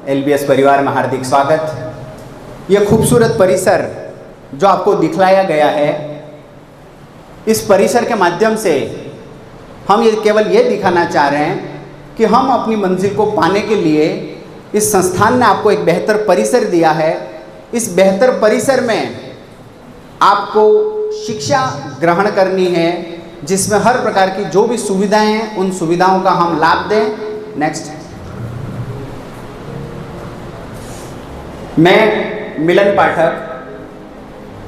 LBS परिवार में हार्दिक स्वागत। यह खूबसूरत परिसर जो आपको दिखलाया गया है, इस परिसर के माध्यम से हम ये केवल ये दिखाना चाह रहे हैं कि हम अपनी मंजिल को पाने के लिए इस संस्थान ने आपको एक बेहतर परिसर दिया है। इस बेहतर परिसर में आपको शिक्षा ग्रहण करनी है, जिसमें हर प्रकार की जो भी सुविधाएं हैं उन सुविधाओं का हम लाभ दें। नेक्स्ट, मैं मिलन पाठक,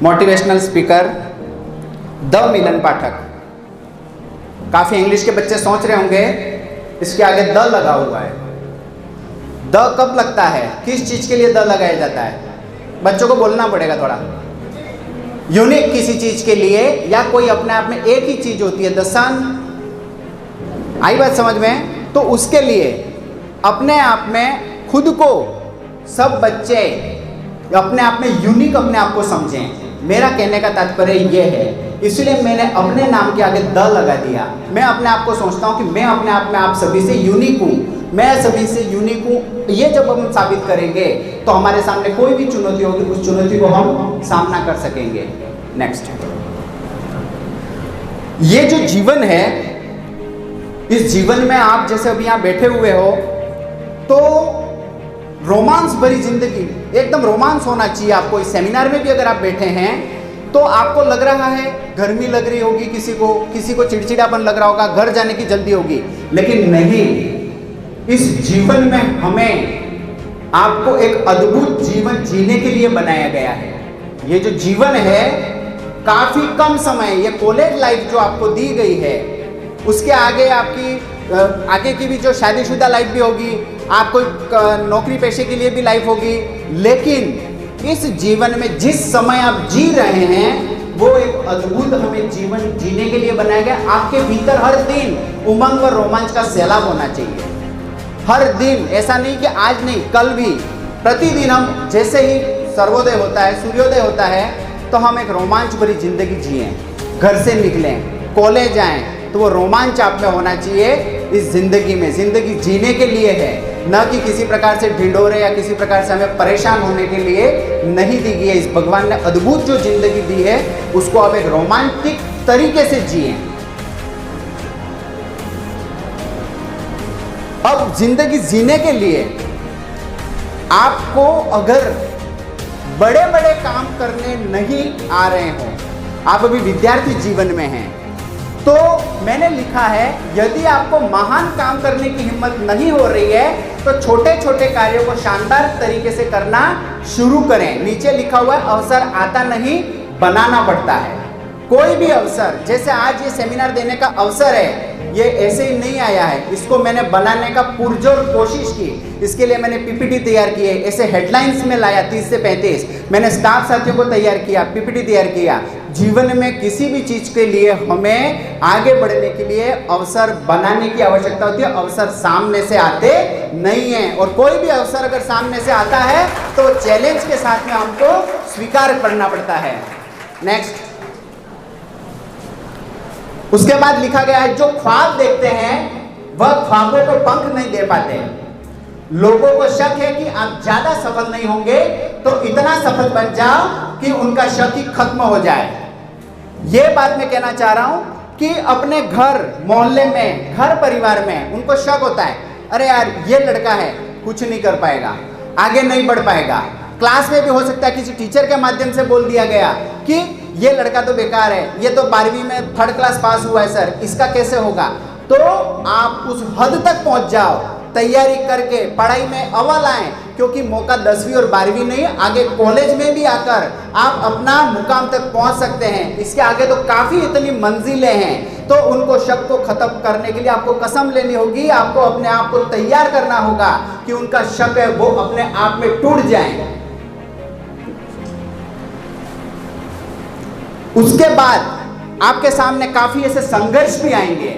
मोटिवेशनल स्पीकर, द मिलन पाठक। काफ़ी इंग्लिश के बच्चे सोच रहे होंगे इसके आगे द लगा हुआ है। द कब लगता है, किस चीज़ के लिए द लगाया जाता है? बच्चों को बोलना पड़ेगा थोड़ा। यूनिक किसी चीज़ के लिए, या कोई अपने आप में एक ही चीज़ होती है। द सन, आई बात समझ में? तो उसके लिए अपने आप में खुद को सब बच्चे अपने आप में यूनिक अपने आप को समझें। मेरा कहने का तात्पर्य ये है, इसलिए मैंने अपने नाम के आगे द लगा दिया। मैं अपने आप को सोचता हूँ कि मैं अपने आप में आप सभी से यूनिक हूँ, मैं सभी से यूनिक हूँ। ये जब हम साबित करेंगे तो हमारे सामने कोई भी चुनौती होगी, उस चुनौती को हम सामना कर सकेंगे। नेक्स्ट, ये जो जीवन है, इस जीवन में आप जैसे अभी यहाँ बैठे हुए हो तो रोमांस भरी जिंदगी, एकदम रोमांस होना चाहिए आपको। इस सेमिनार में भी अगर आप बैठे हैं तो आपको लग रहा है गर्मी लग रही होगी, किसी को चिड़चिड़ापन लग रहा होगा, घर जाने की जल्दी होगी, लेकिन नहीं। इस जीवन में हमें आपको एक अद्भुत जीवन जीने के लिए बनाया गया है। ये जो जीवन है काफी कम समय, ये कॉलेज लाइफ जो आपको दी गई है, उसके आगे आपकी आगे की भी जो शादीशुदा लाइफ भी होगी, आपको नौकरी पेशे के लिए भी लाइफ होगी, लेकिन इस जीवन में जिस समय आप जी रहे हैं वो एक अद्भुत हमें जीवन जीने के लिए बनाया गया। आपके भीतर हर दिन उमंग और रोमांच का सैलाब होना चाहिए। हर दिन, ऐसा नहीं कि आज नहीं, कल भी, प्रतिदिन हम जैसे ही सर्वोदय होता है, सूर्योदय होता है, तो हम एक रोमांच भरी जिंदगी जिए। घर से निकलें, कॉलेज आएँ, तो वो रोमांच आप में होना चाहिए। इस जिंदगी में, जिंदगी जीने के लिए है, न कि किसी प्रकार से ढिंढोरे या किसी प्रकार से हमें परेशान होने के लिए नहीं दी गई है। इस भगवान ने अद्भुत जो जिंदगी दी है उसको आप एक रोमांटिक तरीके से जिए। अब जिंदगी जीने के लिए आपको अगर बड़े बड़े काम करने नहीं आ रहे हो, आप अभी विद्यार्थी जीवन में हैं, तो मैंने लिखा है यदि आपको महान काम करने की हिम्मत नहीं हो रही है तो छोटे छोटे कार्यों को शानदार तरीके से करना शुरू करें। नीचे लिखा हुआ है अवसर आता नहीं, बनाना पड़ता है। कोई भी अवसर, जैसे आज ये सेमिनार देने का अवसर है, ये ऐसे ही नहीं आया है, इसको मैंने बनाने का पुरजोर कोशिश की। इसके लिए मैंने पीपीटी तैयार की है, ऐसे हेडलाइंस में लाया 30 से 35। मैंने स्टाफ साथियों को तैयार किया, पीपीटी तैयार किया। जीवन में किसी भी चीज़ के लिए हमें आगे बढ़ने के लिए अवसर बनाने की आवश्यकता होती है। अवसर सामने से आते नहीं है, और कोई भी अवसर अगर सामने से आता है तो चैलेंज के साथ में हमको स्वीकार करना पड़ता है। नेक्स्ट, उसके बाद लिखा गया है जो ख्वाब देखते हैं वह ख्वाबों को पंख नहीं दे पाते। लोगों को शक है कि आप ज्यादा सफल नहीं होंगे, तो इतना सफल बन जाओ कि उनका शक ही खत्म हो जाए। ये बात मैं कहना चाह रहा हूं कि अपने घर मोहल्ले में, घर परिवार में उनको शक होता है, अरे यार ये लड़का है, कुछ नहीं कर पाएगा, आगे नहीं बढ़ पाएगा। क्लास में भी हो सकता है किसी टीचर के माध्यम से बोल दिया गया कि ये लड़का तो बेकार है, ये तो 12वीं में 3rd क्लास पास हुआ है सर, इसका कैसे होगा। तो आप उस हद तक पहुंच जाओ, तैयारी करके पढ़ाई में अव्वल आए, क्योंकि मौका 10वीं और 12वीं नहीं, आगे कॉलेज में भी आकर आप अपना मुकाम तक पहुंच सकते हैं। इसके आगे तो काफ़ी इतनी मंजिलें हैं। तो उनको शक को खत्म करने के लिए आपको कसम लेनी होगी, आपको अपने आप को तैयार करना होगा कि उनका शक है वो अपने आप में टूट जाए। उसके बाद आपके सामने काफी ऐसे संघर्ष भी आएंगे।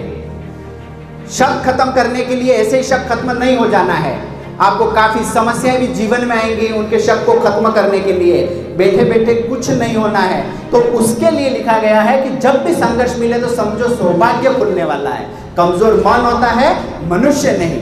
शक खत्म करने के लिए ऐसे ही शक खत्म नहीं हो जाना है, आपको काफी समस्याएं भी जीवन में आएंगी। उनके शक को खत्म करने के लिए बैठे बैठे कुछ नहीं होना है। तो उसके लिए लिखा गया है कि जब भी संघर्ष मिले तो समझो सौभाग्य खुलने वाला है। कमजोर मन होता है, मनुष्य नहीं।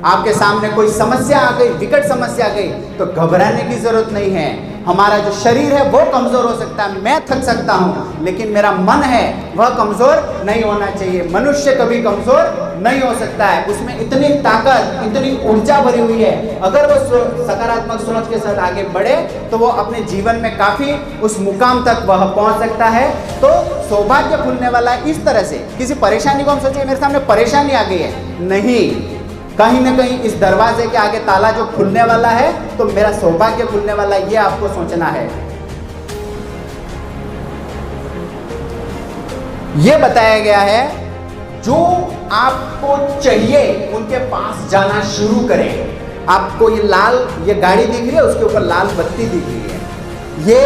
आपके सामने कोई समस्या आ गई, विकट समस्या आ गई, तो घबराने की जरूरत नहीं है। हमारा जो शरीर है वो कमजोर हो सकता है, मैं थक सकता हूं, लेकिन मेरा मन है वह कमजोर नहीं होना चाहिए। मनुष्य कभी कमजोर नहीं हो सकता है, उसमें इतनी ताकत, इतनी ऊर्जा भरी हुई है। अगर वो सकारात्मक सोच के साथ आगे बढ़े तो वो अपने जीवन में काफी उस मुकाम तक वह पहुंच सकता है। तो सौभाग्य खुलने वाला है इस तरह से। किसी परेशानी को हम सोचे मेरे सामने परेशानी आ गई है, नहीं, कहीं ना कहीं इस दरवाजे के आगे ताला जो खुलने वाला है तो मेरा सौभाग्य खुलने वाला है, ये आपको सोचना है। ये बताया गया है जो आपको चाहिए उनके पास जाना शुरू करें। आपको ये लाल ये गाड़ी दिख रही है, उसके ऊपर लाल बत्ती दिख रही है, ये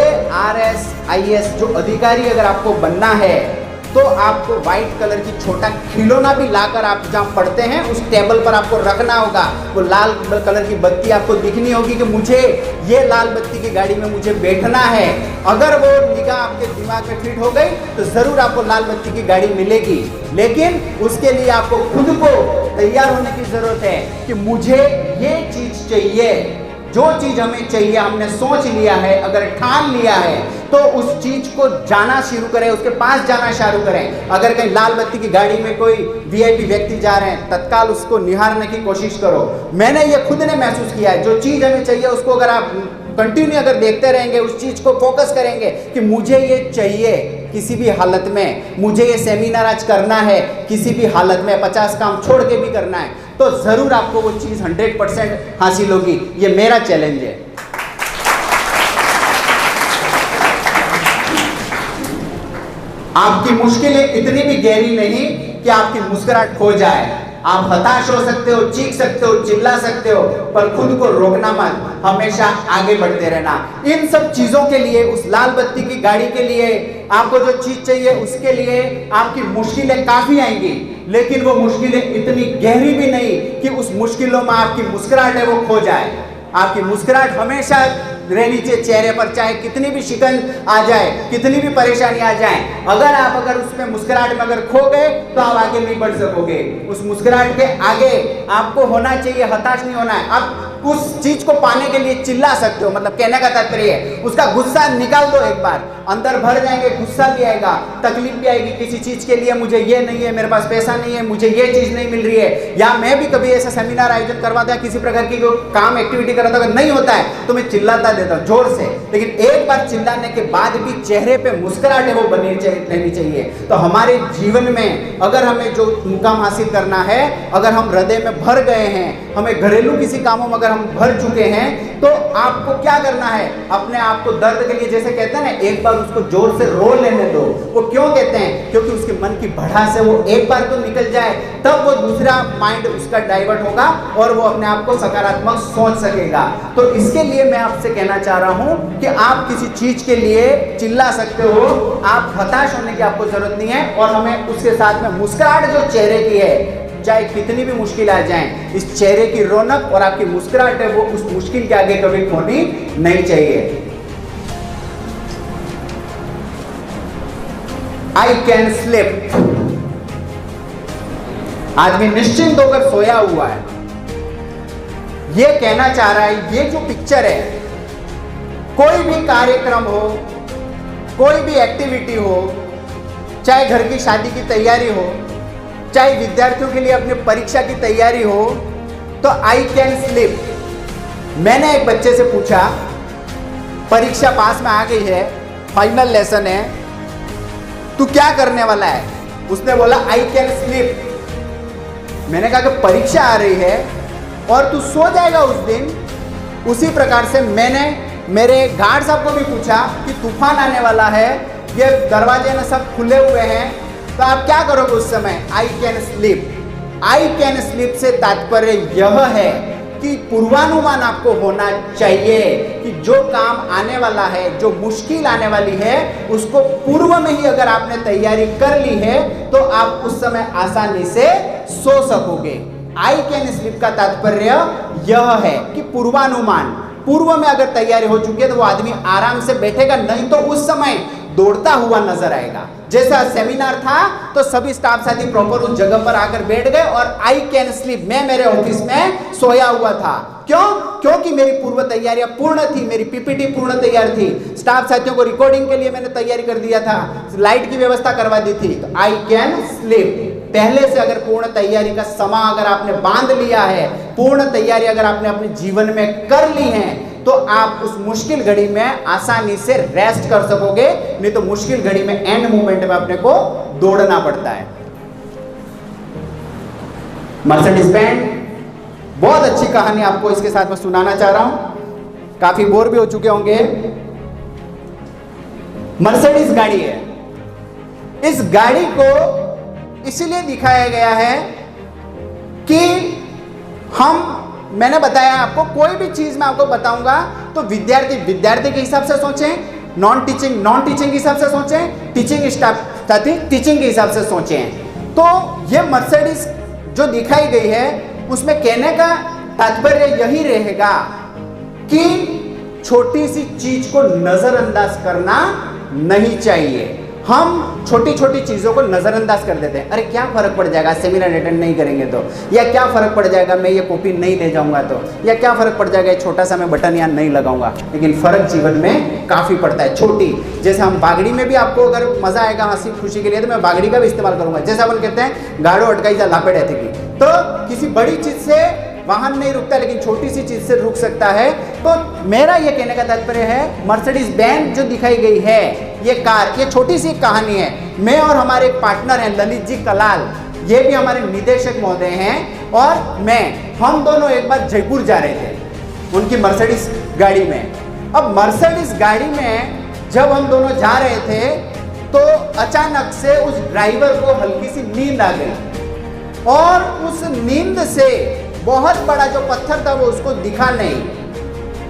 RSIS जो अधिकारी अगर आपको बनना है तो आपको व्हाइट कलर की छोटा खिलौना भी लाकर आप जहाँ पढ़ते हैं उस टेबल पर आपको रखना होगा। वो लाल कलर की बत्ती आपको दिखनी होगी कि मुझे ये लाल बत्ती की गाड़ी में मुझे बैठना है। अगर वो निगाह आपके दिमाग में फिट हो गई तो जरूर आपको लाल बत्ती की गाड़ी मिलेगी, लेकिन उसके लिए आपको खुद को तैयार होने की जरूरत है कि मुझे ये चीज चाहिए। जो चीज हमें चाहिए हमने सोच लिया है, अगर ठान लिया है तो उस चीज को जाना शुरू करें, उसके पास जाना शुरू करें। अगर कहीं लाल बत्ती की गाड़ी में कोई VIP व्यक्ति जा रहे हैं, तत्काल उसको निहारने की कोशिश करो। मैंने ये खुद ने महसूस किया है, जो चीज हमें चाहिए उसको अगर आप कंटिन्यू अगर देखते रहेंगे, उस चीज को फोकस करेंगे कि मुझे ये चाहिए किसी भी हालत में, मुझे ये सेमिनार आज करना है किसी भी हालत में, 50 काम छोड़ के भी करना है, तो जरूर आपको वो चीज 100% हासिल होगी। ये मेरा चैलेंज है। आपकी मुश्किलें इतनी भी गहरी नहीं कि आपकी मुस्कुराहट खो जाए। आप हताश हो सकते हो, चीख सकते हो, चिल्ला सकते हो, पर खुद को रोकना मत, हमेशा आगे बढ़ते रहना। इन सब चीजों के लिए, उस लाल बत्ती की गाड़ी के लिए, आपको जो चीज चाहिए उसके लिए आपकी मुश्किलें काफी आएंगी, लेकिन वो मुश्किलें इतनी गहरी भी नहीं कि उस मुश्किलों में आपकी मुस्कुराहट है वो खो जाए। आपकी मुस्कुराहट हमेशा रहनी चाहिए चेहरे पर, चाहे कितनी भी शिकन आ जाए, कितनी भी परेशानी आ जाए। अगर उसमें मुस्कुराहट में अगर खो गए तो आप आगे नहीं बढ़ सकोगे। उस मुस्कुराहट के आगे आपको होना चाहिए, हताश नहीं होना है। आप उस चीज को पाने के लिए चिल्ला सकते हो, मतलब कहने का तात्पर्य है उसका गुस्सा निकाल दो, एक बार अंदर भर जाएंगे, गुस्सा भी आएगा, तकलीफ भी आएगी किसी चीज के लिए, मुझे ये नहीं है, मेरे पास पैसा नहीं है, मुझे ये चीज नहीं मिल रही है। या मैं भी कभी ऐसा सेमिनार आयोजन करवाता है, किसी प्रकार की काम एक्टिविटी कराता, अगर नहीं होता है तो मैं चिल्लाता देता हूँ जोर से, लेकिन एक बार चिल्लाने के बाद भी चेहरे पे मुस्कुराहट है वो बनी रहनी चाहिए। तो हमारे जीवन में अगर हमें जो मुकाम हासिल करना है, अगर हम हृदय में भर गए हैं, हमें घरेलू किसी कामों में अगर हम भर चुके हैं, तो आपको क्या करना है, अपने आप को दर्द के लिए, जैसे कहते हैं ना, एक बार उसको जोर से रो लेने दो। वो क्यों कहते हैं? क्योंकि उसके मन की भड़ास से वो एक बार तो निकल जाए, तब वो दूसरा माइंड उसका डाइवर्ट होगा और वो अपने आप को सकारात्मक सोच सकेगा। तो इसके लिए मैं आपसे कहना चाह रहा हूं कि आप किसी चीज के लिए चिल्ला सकते हो, आप हताश होने की आपको जरूरत नहीं है, और हमें उसके साथ में मुस्कुराहट जो चेहरे की है, चाहे कितनी भी मुश्किल आ जाए, इस चेहरे की रौनक और आपकी मुस्कुराहट है वो उस मुश्किल के आगे कभी खोनी नहीं चाहिए। I can sleep. आदमी निश्चिंत होकर सोया हुआ है, ये कहना चाह रहा है। ये जो पिक्चर है, कोई भी कार्यक्रम हो, कोई भी एक्टिविटी हो, चाहे घर की शादी की तैयारी हो, चाहे विद्यार्थियों के लिए अपनी परीक्षा की तैयारी हो, तो आई कैन स्लीप। मैंने एक बच्चे से पूछा, परीक्षा पास में आ गई है, फाइनल लेसन है, तू क्या करने वाला है? उसने बोला आई कैन स्लीप। मैंने कहा कि परीक्षा आ रही है और तू सो जाएगा उस दिन। उसी प्रकार से मैंने मेरे गार्ड साहब को भी पूछा कि तूफान आने वाला है, ये दरवाजे में सब खुले हुए हैं, तो आप क्या करोगे उस समय? I can sleep. I can sleep से तात्पर्य यह है कि पूर्वानुमान आपको होना चाहिए कि जो काम आने वाला है, जो मुश्किल आने वाली है, उसको पूर्व में ही अगर आपने तैयारी कर ली है तो आप उस समय आसानी से सो सकोगे। आई कैन स्लीप का तात्पर्य यह है कि पूर्वानुमान, पूर्व में अगर तैयारी हो चुकी है तो वो आदमी आराम से बैठेगा, नहीं तो उस समय दौड़ता हुआ नजर आएगा। जैसा सेमिनार था तो सभी स्टाफ साथी प्रॉपर उस जगह पर आकर बैठ गए और आई कैन स्लीप, मैं मेरे ऑफिस में सोया हुआ था। क्यों? क्योंकि मेरी पूर्व तैयारियां पूर्ण थी, मेरी पीपीटी पूर्ण तैयार थी, स्टाफ साथियों को रिकॉर्डिंग के लिए मैंने तैयारी कर दिया था, लाइट की व्यवस्था करवा दी थी। आई कैन स्लीप, पहले से अगर पूर्ण तैयारी का समा अगर आपने बांध लिया है, पूर्ण तैयारी अगर आपने अपने जीवन में कर ली है, तो आप उस मुश्किल घड़ी में आसानी से रेस्ट कर सकोगे। नहीं तो मुश्किल घड़ी में एंड मोमेंट में अपने को दौड़ना पड़ता है। मर्सिडीज बेंज, बहुत अच्छी कहानी आपको इसके साथ में सुनाना चाह रहा हूं, काफी बोर भी हो चुके होंगे। मर्सिडीज गाड़ी है, इस गाड़ी को इसलिए दिखाया गया है कि मैंने बताया आपको, कोई भी चीज मैं आपको बताऊंगा तो विद्यार्थी के हिसाब से सोचें, नॉन टीचिंग के हिसाब से सोचें, टीचिंग स्टाफ साथी टीचिंग के हिसाब से सोचें। तो ये मर्सिडीज जो दिखाई गई है उसमें कहने का तात्पर्य यही रहेगा कि छोटी सी चीज को नजरअंदाज करना नहीं चाहिए। हम छोटी छोटी चीजों को नजरअंदाज कर देते हैं, अरे क्या फर्क पड़ जाएगा सेमिनार अटेंड नहीं करेंगे तो, या क्या फर्क पड़ जाएगा मैं ये कॉपी नहीं ले जाऊंगा तो, या क्या फर्क पड़ जाएगा छोटा सा मैं बटन यहाँ नहीं लगाऊंगा। लेकिन फर्क जीवन में काफी पड़ता है। छोटी, जैसे हम बागड़ी में भी आपको अगर मजा आएगा हंसी खुशी के लिए तो मैं बागड़ी का भी इस्तेमाल करूंगा। जैसे अपन कहते हैं गाड़ो अटकाई जा लापेड़ है की, तो किसी बड़ी चीज से वाहन नहीं रुकता लेकिन छोटी सी चीज से रुक सकता है। तो मेरा ये कहने का तात्पर्य है मर्सिडीज बेंज जो दिखाई गई है ये कार, ये छोटी सी कहानी है। मैं और हमारे एक पार्टनर हैं ललित जी कलाल, ये भी हमारे निदेशक महोदय हैं, और हम दोनों एक बार जयपुर जा रहे थे उनकी मर्सिडीज गाड़ी में। अब मर्सिडीज गाड़ी में जब हम दोनों जा रहे थे तो अचानक से उस ड्राइवर को हल्की सी नींद आ गई और उस नींद से बहुत बड़ा जो पत्थर था वो उसको दिखा नहीं,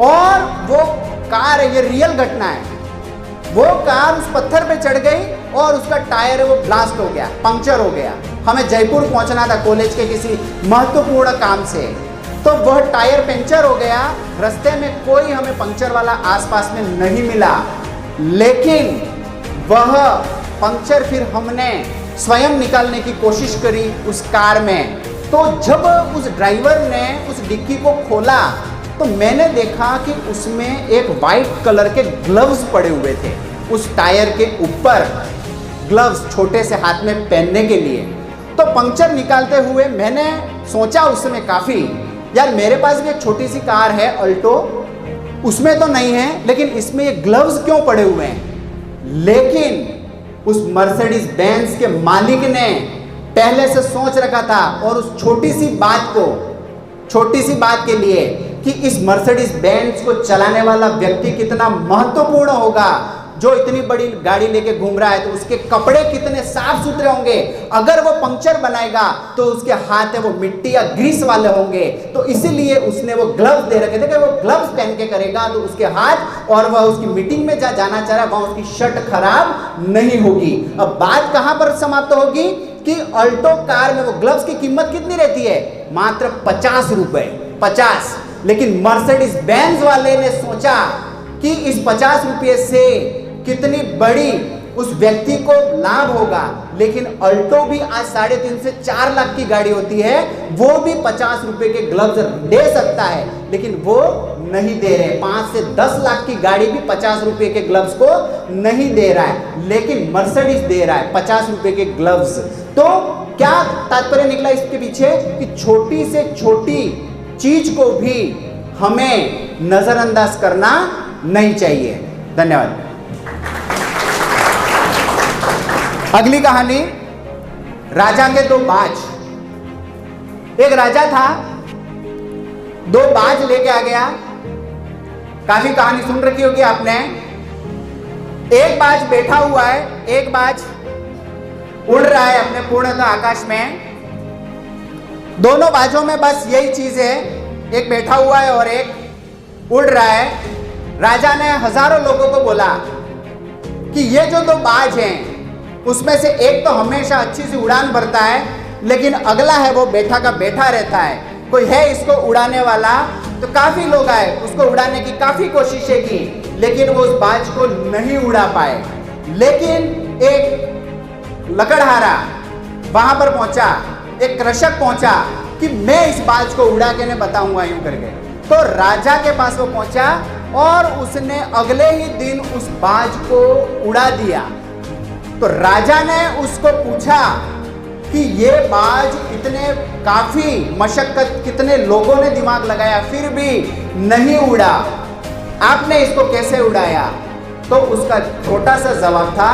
और वो कार, ये रियल घटना है, वो कार उस पत्थर पे चढ़ गई और उसका टायर है वो ब्लास्ट हो गया, पंक्चर हो गया। हमें जयपुर पहुंचना था कॉलेज के किसी महत्वपूर्ण काम से, तो वह टायर पंक्चर हो गया। रास्ते में कोई हमें पंक्चर वाला आसपास में नहीं मिला, लेकिन वह पंक्चर फिर हमने स्वयं निकालने की कोशिश करी उस कार में। तो जब उस ड्राइवर ने उस डिक्की को खोला तो मैंने देखा कि उसमें एक वाइट कलर के ग्लव्स पड़े हुए थे, उस टायर के ऊपर ग्लव्स छोटे से हाथ में पहनने के लिए। तो पंक्चर निकालते हुए मैंने सोचा उस समय काफ़ी, यार मेरे पास भी एक छोटी सी कार है अल्टो, उसमें तो नहीं है लेकिन इसमें ये ग्लव्स क्यों पड़े हुए हैं। लेकिन उस मर्सिडीज बेंज के मालिक ने पहले से सोच रखा था और उस छोटी सी बात के लिए कि इस मर्सिडीज बेंज को चलाने वाला व्यक्ति कितना महत्वपूर्ण होगा, जो इतनी बड़ी गाड़ी लेके घूम रहा है तो उसके कपड़े कितने साफ सुथरे होंगे, अगर वो पंक्चर बनाएगा तो उसके हाथ है वो मिट्टी या ग्रीस वाले होंगे। तो इसीलिए उसने वो ग्लव्स दे रखे थे कि वो ग्लव्स पहन के करेगा तो उसके हाथ, और वह उसकी मीटिंग में जाना चाह रहा है वहां उसकी शर्ट खराब नहीं होगी। अब बात कहां पर समाप्त होगी कि अल्टो कार में वो ग्लव्स की कीमत कितनी रहती है, मात्र 50 रुपए, 50। लेकिन मर्सिडीज बेंज वाले ने सोचा कि इस 50 रुपये से कितनी बड़ी उस व्यक्ति को लाभ होगा। लेकिन अल्टो भी आज 3.5 से 4 लाख की गाड़ी होती है, वो भी 50 रुपए के ग्लव्स दे सकता है, लेकिन वो नहीं दे रहे। 5 से 10 लाख की गाड़ी भी 50 रुपए के ग्लव्स को नहीं दे रहा है, लेकिन मर्सिडीज दे रहा है 50 रुपए के ग्लव्स। तो क्या तात्पर्य निकला इसके पीछे कि छोटी से छोटी चीज को भी हमें नजरअंदाज करना नहीं चाहिए। धन्यवाद। अगली कहानी, राजा के 2 बाज। एक राजा था, 2 बाज लेके आ गया। काफी कहानी सुन रखी होगी आपने। एक बाज बैठा हुआ है, एक बाज उड़ रहा है अपने पूर्णतः आकाश में। दोनों बाजों में बस यही चीज है, एक बैठा हुआ है और एक उड़ रहा है। राजा ने हजारों लोगों को बोला कि ये जो 2 बाज हैं उसमें से एक तो हमेशा अच्छी सी उड़ान भरता है, लेकिन अगला है वो बैठा का बैठा रहता है। कोई है इसको उड़ाने वाला? तो काफी लोग आए, उसको उड़ाने की काफी कोशिशें की, लेकिन वो उस बाज को नहीं उड़ा पाए। लेकिन एक लकड़हारा वहां पर पहुंचा, एक कृषक पहुंचा कि मैं इस बाज को उड़ा के नहीं बताऊंगा यूं करके। तो राजा के पास वो पहुंचा और उसने अगले ही दिन उस बाज को उड़ा दिया। तो राजा ने उसको पूछा कि ये बाज इतने काफी मशक्कत, कितने लोगों ने दिमाग लगाया, फिर भी नहीं उड़ा, आपने इसको कैसे उड़ाया? तो उसका छोटा सा जवाब था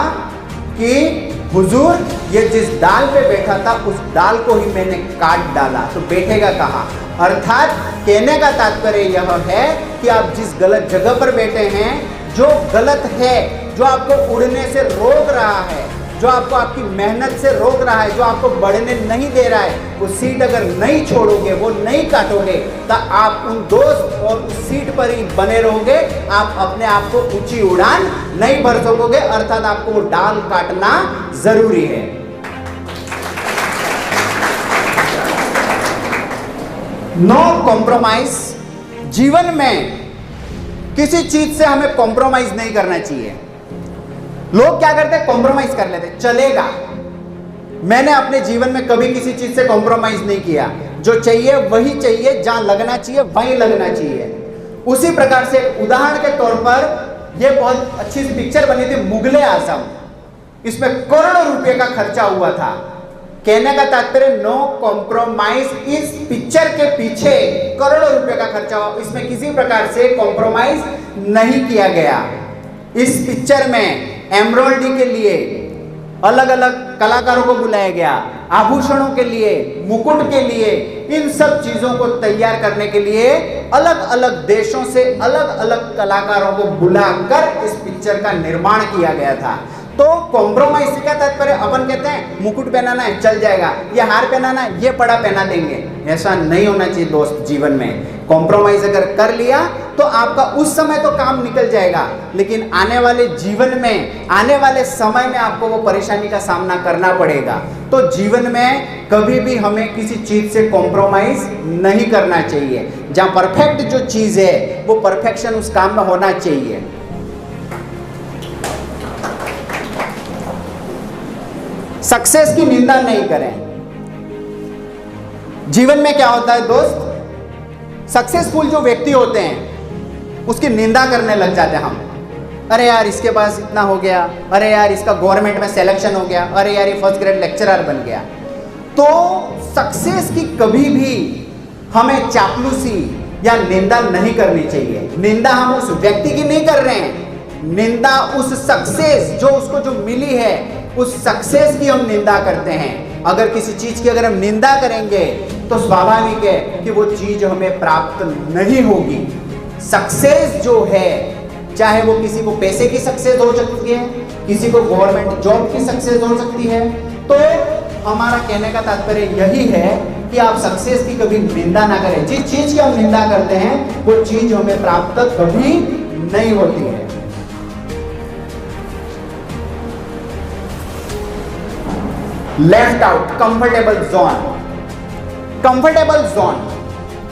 कि हुजूर, ये जिस डाल पे बैठा था उस डाल को ही मैंने काट डाला, तो बैठेगा कहाँ? अर्थात कहने का तात्पर्य यह है कि आप जिस गलत जगह पर बैठे हैं, जो गलत है, जो आपको उड़ने से रोक रहा है, जो आपको आपकी मेहनत से रोक रहा है, जो आपको बढ़ने नहीं दे रहा है, वो सीट अगर नहीं छोड़ोगे, वो नहीं काटोगे, तो आप उन दोस्त और उस सीट पर ही बने रहोगे। आप अपने आप को ऊंची उड़ान नहीं भर सकोगे, अर्थात आपको वो डाल काटना जरूरी है। No compromise. जीवन में किसी चीज से हमें कॉम्प्रोमाइज नहीं करना चाहिए। लोग क्या करते हैं? कॉम्प्रोमाइज कर लेते, चलेगा। मैंने अपने जीवन में कभी किसी चीज से कॉम्प्रोमाइज नहीं किया। जो चाहिए वही चाहिए, जहां लगना चाहिए वहीं लगना चाहिए। उसी प्रकार से उदाहरण के तौर पर यह बहुत अच्छी सी पिक्चर बनी थी, मुगले आजम। इसमें करोड़ों रुपए का खर्चा हुआ था। कहने का तात्पर्य नो कॉम्प्रोमाइज। इस पिक्चर के पीछे करोड़ों रुपए का खर्चा हुआ, इसमें किसी प्रकार से कॉम्प्रोमाइज नहीं किया गया। इस पिक्चर में एम्ब्रॉयडरी के लिए अलग अलग कलाकारों को बुलाया गया, आभूषणों के लिए, मुकुट के लिए, इन सब चीजों को तैयार करने के लिए अलग अलग देशों से अलग अलग कलाकारों को बुलाकर इस पिक्चर का निर्माण किया गया था। तो कॉम्प्रोमाइज से क्या तात्पर्य? अपन कहते हैं मुकुट पहनाना है, चल जाएगा, ये हार पहनाना है, ये पड़ा पहना देंगे। ऐसा नहीं होना चाहिए दोस्त। जीवन में कॉम्प्रोमाइज अगर कर लिया तो आपका उस समय तो काम निकल जाएगा, लेकिन आने वाले जीवन में, आने वाले समय में आपको वो परेशानी का सामना करना पड़ेगा। तो जीवन में कभी भी हमें किसी चीज से कॉम्प्रोमाइज नहीं करना चाहिए। जहां परफेक्ट जो चीज है वो परफेक्शन उस काम में होना चाहिए। सक्सेस की निंदा नहीं करें। जीवन में क्या होता है दोस्त? सक्सेसफुल जो व्यक्ति होते हैं उसकी निंदा करने लग जाते हैं हम। अरे यार इसके पास इतना हो गया, अरे यार इसका गवर्नमेंट में सिलेक्शन हो गया, अरे यार ये फर्स्ट ग्रेड लेक्चरर बन गया। तो सक्सेस की कभी भी हमें चापलूसी या निंदा नहीं करनी चाहिए। निंदा हम उस व्यक्ति की नहीं कर रहे हैं, निंदा उस सक्सेस जो उसको जो मिली है उस सक्सेस की हम निंदा करते हैं। अगर किसी चीज की अगर हम निंदा करेंगे तो स्वाभाविक है कि वो चीज हमें प्राप्त नहीं होगी। सक्सेस जो है, चाहे वो किसी को पैसे की सक्सेस हो सकती है, किसी को गवर्नमेंट जॉब की सक्सेस हो सकती है। तो हमारा कहने का तात्पर्य यही है कि आप सक्सेस की कभी निंदा ना करें। जिस चीज की हम निंदा करते हैं वो चीज हमें प्राप्त कभी नहीं होती है। Left out, comfortable zone. Comfortable zone,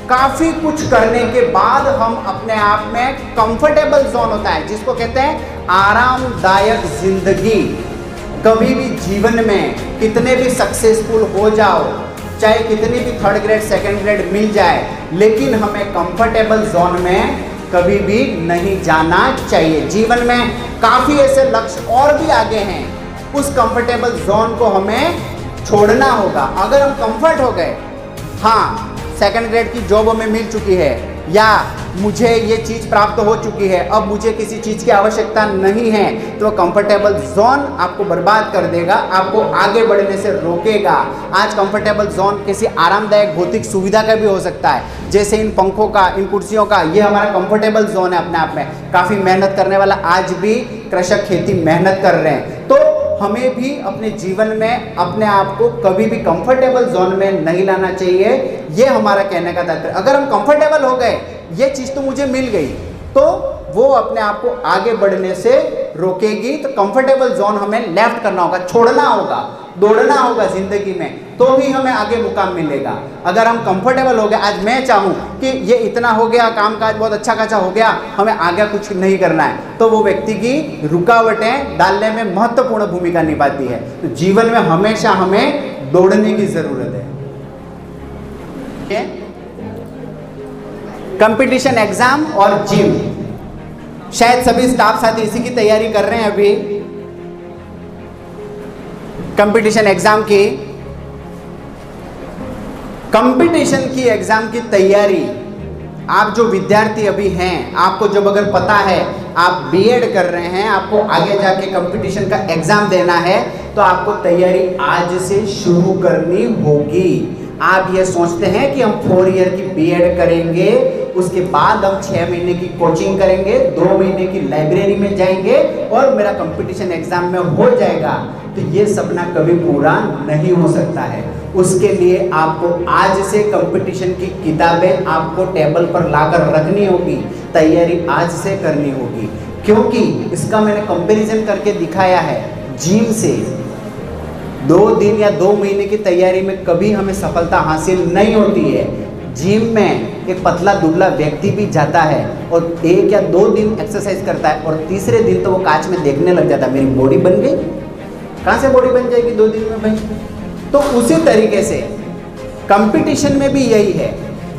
काफी कुछ करने के बाद हम अपने आप में कंफर्टेबल जोन होता है जिसको कहते हैं आरामदायक जिंदगी। कभी भी जीवन में कितने भी सक्सेसफुल हो जाओ, चाहे कितनी भी थर्ड ग्रेड सेकंड ग्रेड मिल जाए, लेकिन हमें कंफर्टेबल जोन में कभी भी नहीं जाना चाहिए। जीवन में काफी ऐसे लक्ष्य और भी आगे हैं, उस कंफर्टेबल जोन को हमें छोड़ना होगा। अगर हम कंफर्ट हो गए, हाँ सेकंड ग्रेड की जॉब हमें मिल चुकी है या मुझे ये चीज़ प्राप्त हो चुकी है, अब मुझे किसी चीज़ की आवश्यकता नहीं है, तो कंफर्टेबल जोन आपको बर्बाद कर देगा, आपको आगे बढ़ने से रोकेगा। आज कंफर्टेबल जोन किसी आरामदायक भौतिक सुविधा का भी हो सकता है, जैसे इन पंखों का, इन कुर्सियों का, ये हमारा कंफर्टेबल जोन है अपने आप में। काफ़ी मेहनत करने वाला आज भी कृषक खेती मेहनत कर रहे हैं। तो हमें भी अपने जीवन में अपने आप को कभी भी कंफर्टेबल जोन में नहीं लाना चाहिए। ये हमारा कहने का तात्पर्य। अगर हम कंफर्टेबल हो गए, ये चीज़ तो मुझे मिल गई, तो वो अपने आप को आगे बढ़ने से रोकेगी। तो कंफर्टेबल जोन हमें लेफ्ट करना होगा, छोड़ना होगा, दौड़ना होगा जिंदगी में, तो ही हमें आगे मुकाम मिलेगा। अगर हम कंफर्टेबल हो गए, आज मैं चाहूँ कि ये इतना हो गया, काम काज बहुत अच्छा खासा हो गया, हमें आगे कुछ नहीं करना है, तो वो व्यक्ति की रुकावटें डालने में महत्वपूर्ण भूमिका निभाती है। तो जीवन में हमेशा हमें दौड़ने की जरूरत है। कंपटीशन एग्जाम और जिम, शायद सभी स्टाफ साथी इसी की तैयारी कर रहे हैं अभी, कंपटीशन एग्जाम की। कंपटीशन की एग्जाम की तैयारी, आप जो विद्यार्थी अभी हैं, आपको जब अगर पता है आप बीएड कर रहे हैं, आपको आगे जाके कंपटीशन का एग्जाम देना है, तो आपको तैयारी आज से शुरू करनी होगी। आप ये सोचते हैं कि हम 4 ईयर की बीएड करेंगे, उसके बाद हम 6 महीने की कोचिंग करेंगे, 2 महीने की लाइब्रेरी में जाएंगे और मेरा कंपटीशन एग्जाम में हो जाएगा, तो ये सपना कभी पूरा नहीं हो सकता है। उसके लिए आपको आज से कंपटीशन की किताबें आपको टेबल पर लाकर रखनी होगी, तैयारी आज से करनी होगी। क्योंकि इसका मैंने कंपैरिजन करके दिखाया है, जिम से 2 दिन या 2 महीने की तैयारी में कभी हमें सफलता हासिल नहीं होती है। जिम में एक पतला दुबला व्यक्ति भी जाता है और 1 या 2 दिन एक्सरसाइज करता है और तीसरे दिन तो वो कांच में देखने लग जाता है, मेरी बॉडी बन गई। कहाँ से बॉडी बन जाएगी 2 दिन में भाई? तो उसी तरीके से कंपटीशन में भी यही है,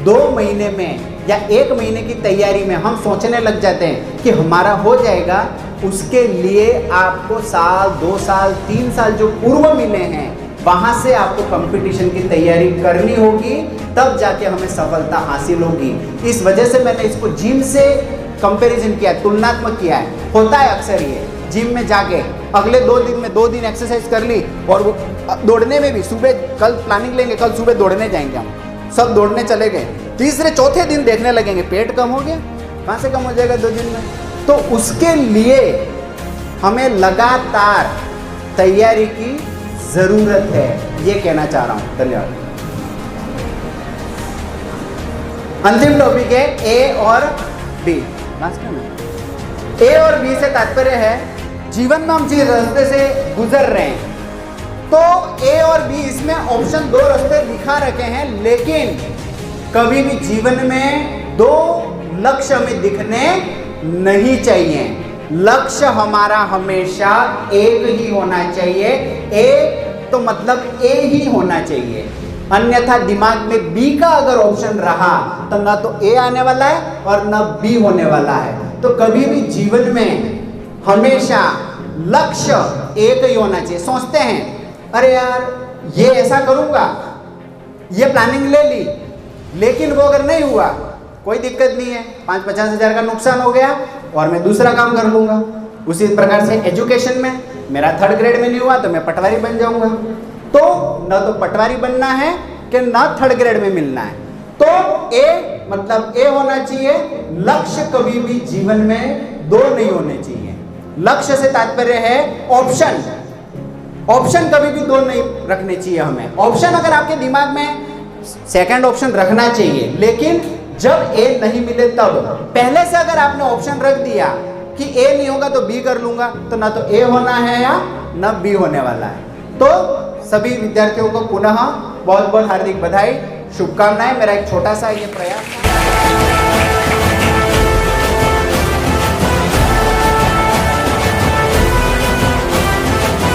2 महीने में या 1 महीने की तैयारी में हम सोचने लग जाते हैं कि हमारा हो जाएगा। उसके लिए आपको साल, 2 साल, 3 साल जो पूर्व मिले हैं, वहाँ से आपको कंपटीशन की तैयारी करनी होगी, तब जाके हमें सफलता हासिल होगी। इस वजह से मैंने इसको जिम से कंपैरिजन किया, तुलनात्मक किया है। होता है अक्सर ये, जिम में जाके अगले 2 दिन में 2 दिन एक्सरसाइज कर ली, और वो दौड़ने में भी सुबह, कल प्लानिंग लेंगे, कल सुबह दौड़ने जाएंगे हम, सब दौड़ने चले गए, तीसरे चौथे दिन देखने लगेंगे पेट कम हो गया। कहाँ से कम हो जाएगा 2 दिन में? तो उसके लिए हमें लगातार तैयारी की जरूरत है, ये कहना चाह रहा हूं। धन्यवाद। अंतिम टॉपिक है ए और बी। ए और बी से तात्पर्य है जीवन में हम जिस रास्ते से गुजर रहे हैं, तो ए और बी, इसमें ऑप्शन 2 रास्ते दिखा रखे हैं, लेकिन कभी भी जीवन में 2 लक्ष्य हमें दिखने नहीं चाहिए। लक्ष्य हमारा हमेशा एक ही होना चाहिए, ए तो मतलब ए ही होना चाहिए, अन्यथा दिमाग में बी का अगर ऑप्शन रहा तो ना तो ए आने वाला है और ना बी होने वाला है। तो कभी भी जीवन में हमेशा लक्ष्य एक ही होना चाहिए। सोचते हैं अरे यार ये ऐसा करूंगा, ये प्लानिंग ले ली, लेकिन वो अगर नहीं हुआ कोई दिक्कत नहीं है, 5-50 हज़ार का नुकसान हो गया और मैं दूसरा काम कर लूंगा। उसी प्रकार से एजुकेशन में मेरा 3rd ग्रेड में नहीं हुआ तो मैं पटवारी बन जाऊंगा। तो न तो पटवारी बनना है कि न 3rd ग्रेड में मिलना है। तो ए मतलब ए होना चाहिए। लक्ष्य कभी भी जीवन में 2 नहीं होने चाहिए। लक्ष्य से तात्पर्य है ऑप्शन, ऑप्शन कभी भी 2 नहीं रखने चाहिए हमें। ऑप्शन अगर आपके दिमाग में 2nd ऑप्शन रखना चाहिए, लेकिन जब ए नहीं मिले तब। पहले से अगर आपने ऑप्शन रख दिया कि ए नहीं होगा तो बी कर लूंगा, तो ना तो ए होना है या ना बी होने वाला है। तो सभी विद्यार्थियों को पुनः बहुत बहुत हार्दिक बधाई, शुभकामनाएं। मेरा एक छोटा सा ये प्रयास